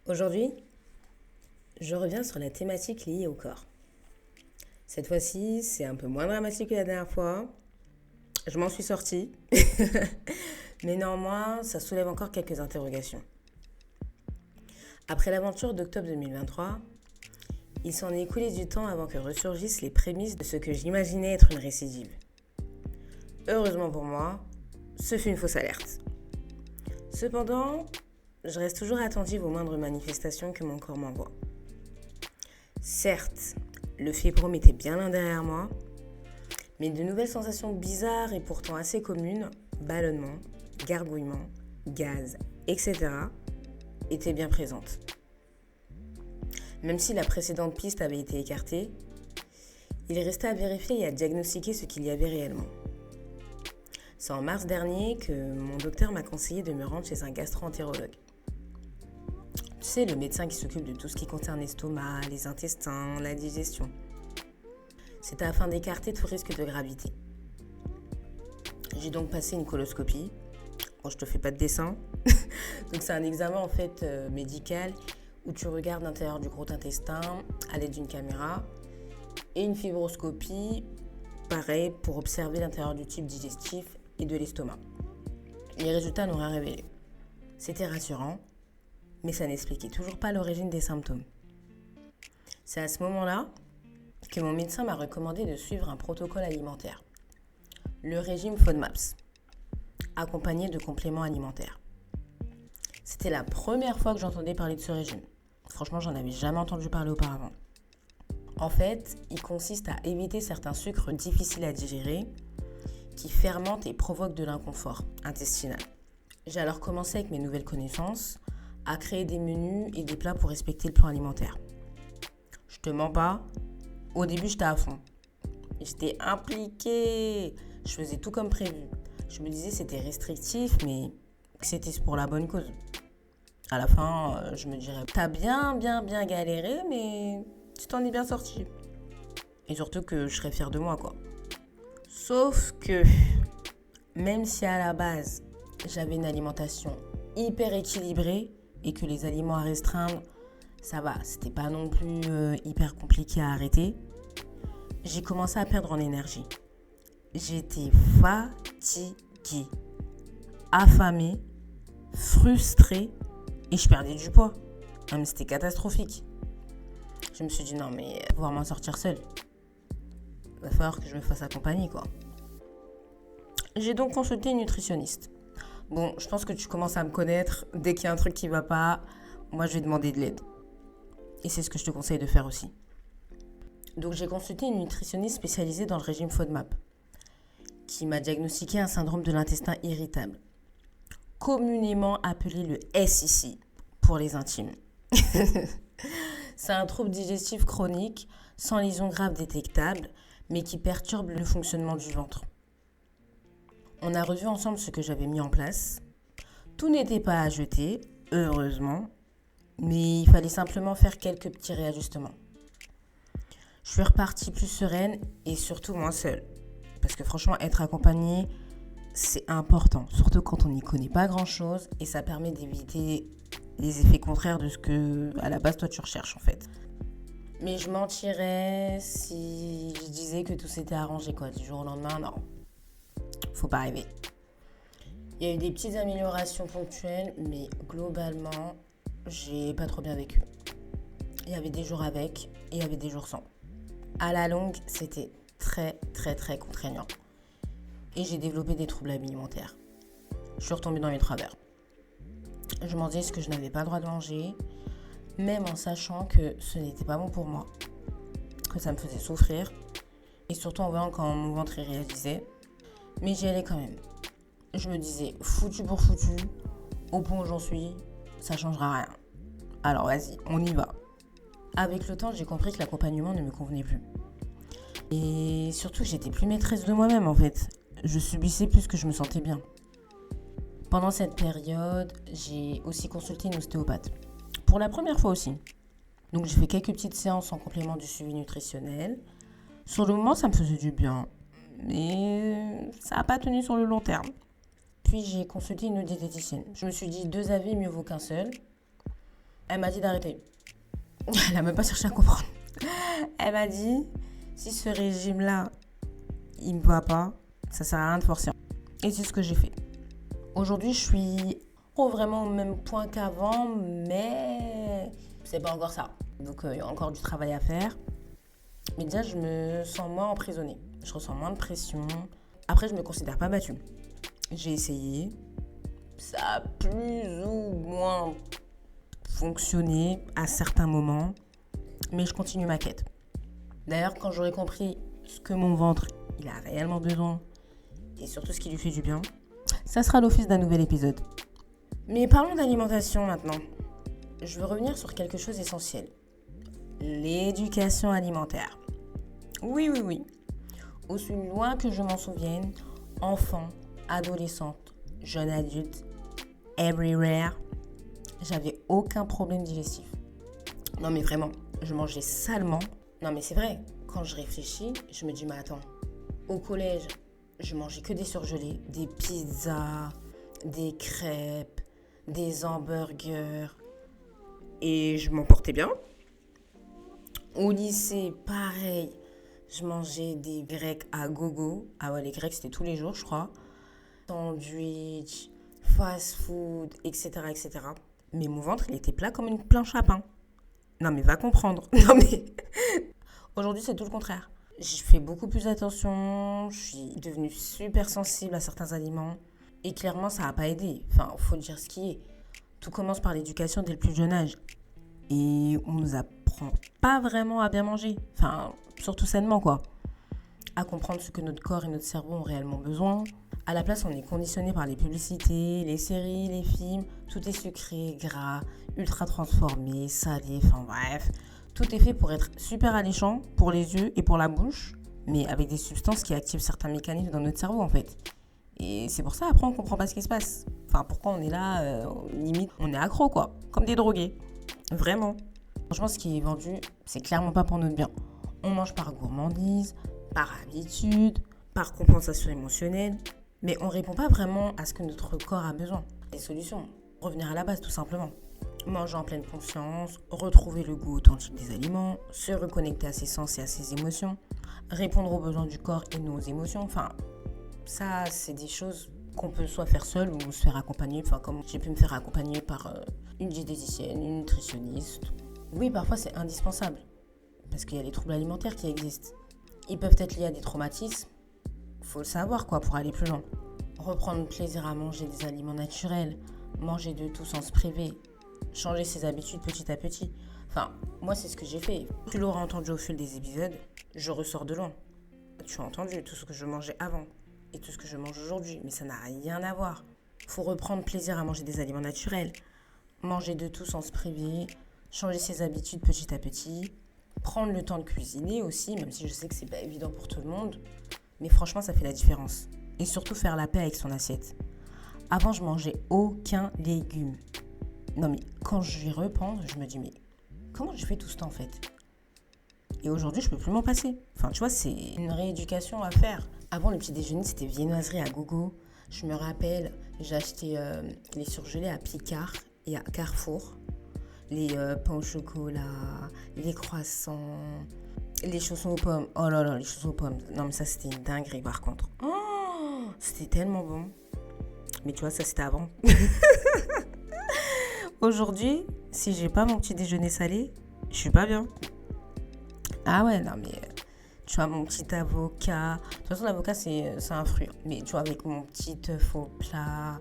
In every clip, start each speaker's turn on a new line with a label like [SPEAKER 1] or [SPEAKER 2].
[SPEAKER 1] Aujourd'hui, je reviens sur la thématique liée au corps. Cette fois-ci, c'est un peu moins dramatique que la dernière fois. Je m'en suis sortie. Mais néanmoins, ça soulève encore quelques interrogations. Après l'aventure d'octobre 2023, il s'en est écoulé du temps avant que ressurgissent les prémices de ce que j'imaginais être une récidive. Heureusement pour moi, ce fut une fausse alerte. Cependant, je reste toujours attentive aux moindres manifestations que mon corps m'envoie. Certes, le fibrome était bien loin derrière moi, mais de nouvelles sensations bizarres et pourtant assez communes, ballonnements, gargouillements, gaz, etc., étaient bien présentes. Même si la précédente piste avait été écartée, il restait à vérifier et à diagnostiquer ce qu'il y avait réellement. C'est en mars dernier que mon docteur m'a conseillé de me rendre chez un gastro-entérologue. Tu sais, le médecin qui s'occupe de tout ce qui concerne l'estomac, les intestins, la digestion. C'était afin d'écarter tout risque de gravité. J'ai donc passé une coloscopie. Bon, je te fais pas de dessin. Donc c'est un examen en fait médical où tu regardes l'intérieur du gros intestin à l'aide d'une caméra et une fibroscopie, pareil, pour observer l'intérieur du tube digestif et de l'estomac. Les résultats n'ont rien révélé. C'était rassurant, mais ça n'expliquait toujours pas l'origine des symptômes. C'est à ce moment-là que mon médecin m'a recommandé de suivre un protocole alimentaire, le régime FODMAPS, accompagné de compléments alimentaires. C'était la première fois que j'entendais parler de ce régime. Franchement, j'en avais jamais entendu parler auparavant. En fait, il consiste à éviter certains sucres difficiles à digérer qui fermentent et provoquent de l'inconfort intestinal. J'ai alors commencé avec mes nouvelles connaissances à créer des menus et des plats pour respecter le plan alimentaire. Je te mens pas, au début j'étais à fond. J'étais impliquée, je faisais tout comme prévu. Je me disais c'était restrictif, mais que c'était pour la bonne cause. À la fin, je me dirais, t'as bien galéré, mais tu t'en es bien sorti. Et surtout que je serais fière de moi, quoi. Sauf que, même si à la base, j'avais une alimentation hyper équilibrée et que les aliments à restreindre, ça va, c'était pas non plus hyper compliqué à arrêter, j'ai commencé à perdre en énergie. J'étais fatiguée, affamée, frustrée et je perdais du poids. Non, mais c'était catastrophique. Je me suis dit non mais pouvoir m'en sortir seule. Il va falloir que je me fasse accompagner quoi. J'ai donc consulté une nutritionniste. Bon, je pense que tu commences à me connaître. Dès qu'il y a un truc qui va pas, moi je vais demander de l'aide. Et c'est ce que je te conseille de faire aussi. Donc j'ai consulté une nutritionniste spécialisée dans le régime FODMAP qui m'a diagnostiqué un syndrome de l'intestin irritable, communément appelé le SIC pour les intimes. C'est un trouble digestif chronique sans lésion grave détectable, mais qui perturbe le fonctionnement du ventre. On a revu ensemble ce que j'avais mis en place. Tout n'était pas à jeter, heureusement, mais il fallait simplement faire quelques petits réajustements. Je suis repartie plus sereine et surtout moins seule. Parce que franchement, être accompagnée, c'est important. Surtout quand on n'y connaît pas grand-chose et ça permet d'éviter les effets contraires de ce que, à la base, toi, tu recherches en fait. Mais je mentirais si je disais que tout s'était arrangé quoi. Du jour au lendemain, non. Faut pas rêver. Il y a eu des petites améliorations ponctuelles, mais globalement, j'ai pas trop bien vécu. Il y avait des jours avec et il y avait des jours sans. À la longue, c'était très contraignant. Et j'ai développé des troubles alimentaires. Je suis retombée dans mes travers. Je m'en disais ce que je n'avais pas le droit de manger, même en sachant que ce n'était pas bon pour moi, que ça me faisait souffrir, et surtout en voyant quand mon ventre réalisait. Mais j'y allais quand même. Je me disais, foutu pour foutu, au point où j'en suis, ça changera rien. Alors vas-y, on y va. Avec le temps, j'ai compris que l'accompagnement ne me convenait plus. Et surtout, j'étais plus maîtresse de moi-même en fait. Je subissais plus que je me sentais bien. Pendant cette période, j'ai aussi consulté une ostéopathe. Pour la première fois aussi. Donc j'ai fait quelques petites séances en complément du suivi nutritionnel. Sur le moment, ça me faisait du bien. Mais ça n'a pas tenu sur le long terme. Puis j'ai consulté une diététicienne. Je me suis dit 2 avis, mieux vaut qu'un seul. Elle m'a dit d'arrêter. Elle n'a même pas cherché à comprendre. Elle m'a dit, si ce régime-là, il ne me va pas, ça sert à rien de forcer. Et c'est ce que j'ai fait. Aujourd'hui, je suis pas vraiment au même point qu'avant, mais c'est pas encore ça. Donc, il y a encore du travail à faire. Mais déjà, je me sens moins emprisonnée. Je ressens moins de pression. Après, je ne me considère pas battue. J'ai essayé. Ça a plus ou moins fonctionné à certains moments. Mais je continue ma quête. D'ailleurs, quand j'aurai compris ce que mon ventre il a réellement besoin et surtout ce qui lui fait du bien, ça sera l'office d'un nouvel épisode. Mais parlons d'alimentation maintenant. Je veux revenir sur quelque chose d'essentiel. L'éducation alimentaire. Oui. Aussi loin que je m'en souvienne, enfant, adolescente, jeune adulte, everywhere, j'avais aucun problème digestif. Non mais vraiment, je mangeais salement. Non mais c'est vrai, quand je réfléchis, je me dis mais attends, au collège, je mangeais que des surgelés, des pizzas, des crêpes, des hamburgers et je m'en portais bien. Au lycée, pareil, je mangeais des grecs à gogo. Ah ouais, les grecs c'était tous les jours je crois. Sandwich, fast food, etc. Mais mon ventre il était plat comme une planche à pain. Non mais va comprendre. Non mais aujourd'hui c'est tout le contraire. Je fais beaucoup plus attention, je suis devenue super sensible à certains aliments et clairement ça n'a pas aidé. Enfin, faut dire ce qui est. Tout commence par l'éducation dès le plus jeune âge et on nous apprend pas vraiment à bien manger. Enfin, surtout sainement quoi. À comprendre ce que notre corps et notre cerveau ont réellement besoin. À la place, on est conditionné par les publicités, les séries, les films. Tout est sucré, gras, ultra transformé, salé, enfin bref. Tout est fait pour être super alléchant pour les yeux et pour la bouche, mais avec des substances qui activent certains mécanismes dans notre cerveau en fait. Et c'est pour ça, après, on comprend pas ce qui se passe. Enfin, pourquoi on est là, limite, on est accro quoi, comme des drogués. Vraiment. Franchement, ce qui est vendu, c'est clairement pas pour notre bien. On mange par gourmandise, par habitude, par compensation émotionnelle, mais on répond pas vraiment à ce que notre corps a besoin. Les solutions, revenir à la base tout simplement. Manger en pleine conscience, retrouver le goût authentique des aliments, se reconnecter à ses sens et à ses émotions, répondre aux besoins du corps et nos émotions. Enfin, ça, c'est des choses qu'on peut soit faire seul ou se faire accompagner. Enfin, comme j'ai pu me faire accompagner par une diététicienne, une nutritionniste. Oui, parfois c'est indispensable parce qu'il y a les troubles alimentaires qui existent. Ils peuvent être liés à des traumatismes. Faut le savoir quoi pour aller plus loin. Reprendre plaisir à manger des aliments naturels, manger de tout sans se priver, changer ses habitudes petit à petit. Enfin, moi c'est ce que j'ai fait. Tu l'auras entendu au fil des épisodes, je ressors de loin. Tu as entendu tout ce que je mangeais avant et tout ce que je mange aujourd'hui, mais ça n'a rien à voir. Faut reprendre plaisir à manger des aliments naturels, manger de tout sans se priver, changer ses habitudes petit à petit, prendre le temps de cuisiner aussi, même si je sais que c'est pas évident pour tout le monde. Mais franchement, ça fait la différence. Et surtout faire la paix avec son assiette. Avant, je mangeais aucun légume. Non mais quand j'y repense, je me dis mais comment j'ai fait tout ce temps en fait? Et aujourd'hui, je peux plus m'en passer. Enfin, tu vois, c'est une rééducation à faire. Avant, le petit déjeuner, c'était viennoiserie à gogo. Je me rappelle, j'ai acheté les surgelés à Picard et à Carrefour. Les pains au chocolat, les croissants, les chaussons aux pommes. Oh là là, les chaussons aux pommes. Non mais ça, c'était une dinguerie par contre. Oh, c'était tellement bon. Mais tu vois, ça c'était avant. Aujourd'hui, si j'ai pas mon petit déjeuner salé, je suis pas bien. Ah ouais, non mais tu vois, mon petit avocat. De toute façon, l'avocat c'est un fruit. Mais tu vois, avec mon petit œuf au plat,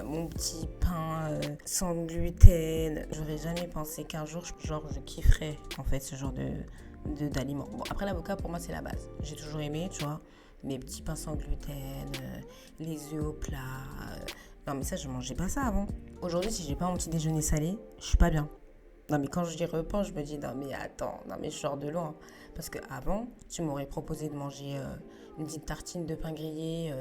[SPEAKER 1] mon petit pain sans gluten, j'aurais jamais pensé qu'un jour, je kifferais en fait ce genre d'aliments. Bon, après l'avocat pour moi c'est la base. J'ai toujours aimé, tu vois, mes petits pains sans gluten, les œufs au plat. Non mais ça, je mangeais pas ça avant. Aujourd'hui, si j'ai pas mon petit déjeuner salé, je suis pas bien. Non mais quand je dis repas, je me dis non mais attends, non mais je sors de loin. Parce qu'avant, tu m'aurais proposé de manger une petite tartine de pain grillé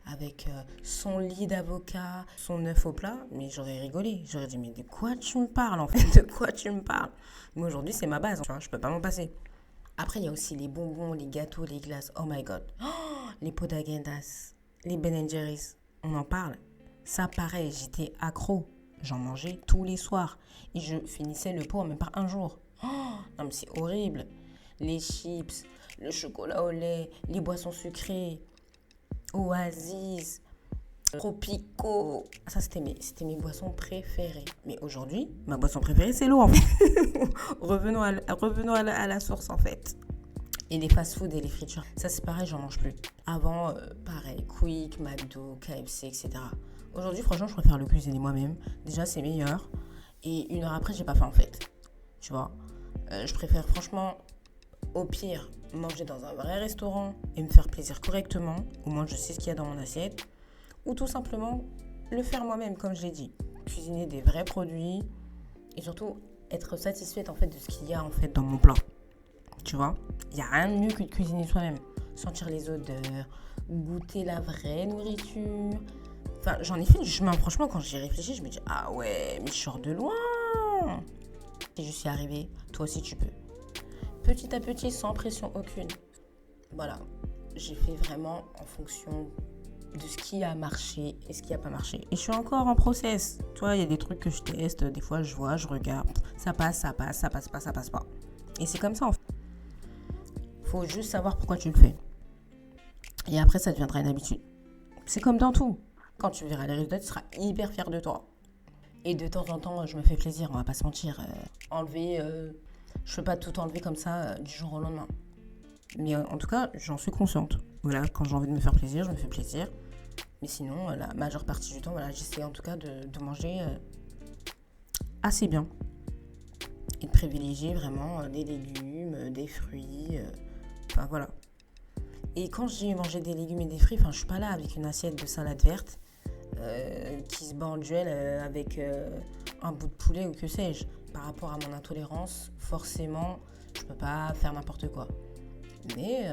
[SPEAKER 1] avec son lit d'avocat, son œuf au plat, mais j'aurais rigolé. J'aurais dit mais de quoi tu me parles en fait? De quoi tu me parles? Mais aujourd'hui, c'est ma base, tu vois, je peux pas m'en passer. Après, il y a aussi les bonbons, les gâteaux, les glaces. Oh my god. Oh, les pots d'Agendas, les Ben Jerry's. On en parle. Ça, pareil, j'étais accro. j'en mangeais tous les soirs. Et je finissais le pot en même pas un jour. Oh, non mais c'est horrible. Les chips, le chocolat au lait, les boissons sucrées, Oasis, Tropico. Ça, c'était mes boissons préférées. Mais aujourd'hui, ma boisson préférée, c'est l'eau, en fait. Revenons à la source, en fait. Et les fast-food et les fritures, ça, c'est pareil, j'en mange plus. Avant, pareil, Quick, McDo, KFC, etc. Aujourd'hui, franchement, je préfère le cuisiner moi-même. Déjà, c'est meilleur. Et 1 heure après, j'ai pas faim, en fait. Tu vois, je préfère, franchement, au pire, manger dans un vrai restaurant et me faire plaisir correctement. Au moins, je sais ce qu'il y a dans mon assiette. Ou tout simplement, le faire moi-même, comme je l'ai dit. Cuisiner des vrais produits et surtout être satisfaite, en fait, de ce qu'il y a, en fait, dans mon plat. Tu vois, il n'y a rien de mieux que de cuisiner soi-même. Sentir les odeurs, goûter la vraie nourriture. Enfin, j'en ai fait du chemin. Franchement, quand j'y réfléchis, je me dis, ah ouais, mais je sors de loin. Si je suis arrivée, toi aussi tu peux. Petit à petit, sans pression aucune. Voilà, j'ai fait vraiment en fonction de ce qui a marché et ce qui n'a pas marché. Et je suis encore en process. Tu vois, il y a des trucs que je teste, des fois je vois, je regarde. Ça passe, ça passe pas. Et c'est comme ça en fait. Faut juste savoir pourquoi tu le fais. Et après, ça deviendra une habitude. C'est comme dans tout. Quand tu verras les résultats, tu seras hyper fier de toi. Et de temps en temps, je me fais plaisir, on va pas se mentir. Je peux pas tout enlever comme ça du jour au lendemain. Mais en tout cas, j'en suis consciente. Voilà, quand j'ai envie de me faire plaisir, je me fais plaisir. Mais sinon, la majeure partie du temps, voilà, j'essaie en tout cas de manger assez bien. Et de privilégier vraiment des légumes, des fruits. Enfin, voilà. Et quand j'ai mangé des légumes et des fruits, je suis pas là avec une assiette de salade verte qui se bat en duel avec un bout de poulet ou que sais-je. Par rapport à mon intolérance, forcément, je peux pas faire n'importe quoi. Mais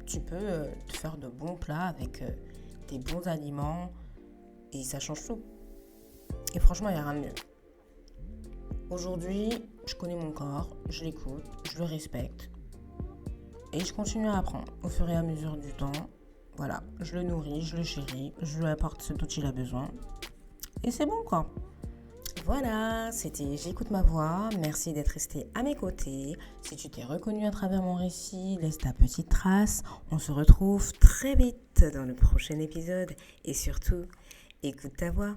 [SPEAKER 1] tu peux te faire de bons plats avec des bons aliments et ça change tout. Et franchement, il n'y a rien de mieux. Aujourd'hui, je connais mon corps, je l'écoute, je le respecte. Et je continue à apprendre au fur et à mesure du temps. Voilà, je le nourris, je le chéris, je lui apporte ce dont il a besoin. Et c'est bon quoi. Voilà, c'était J'écoute ma voix. Merci d'être resté à mes côtés. Si tu t'es reconnu à travers mon récit, laisse ta petite trace. On se retrouve très vite dans le prochain épisode. Et surtout, écoute ta voix.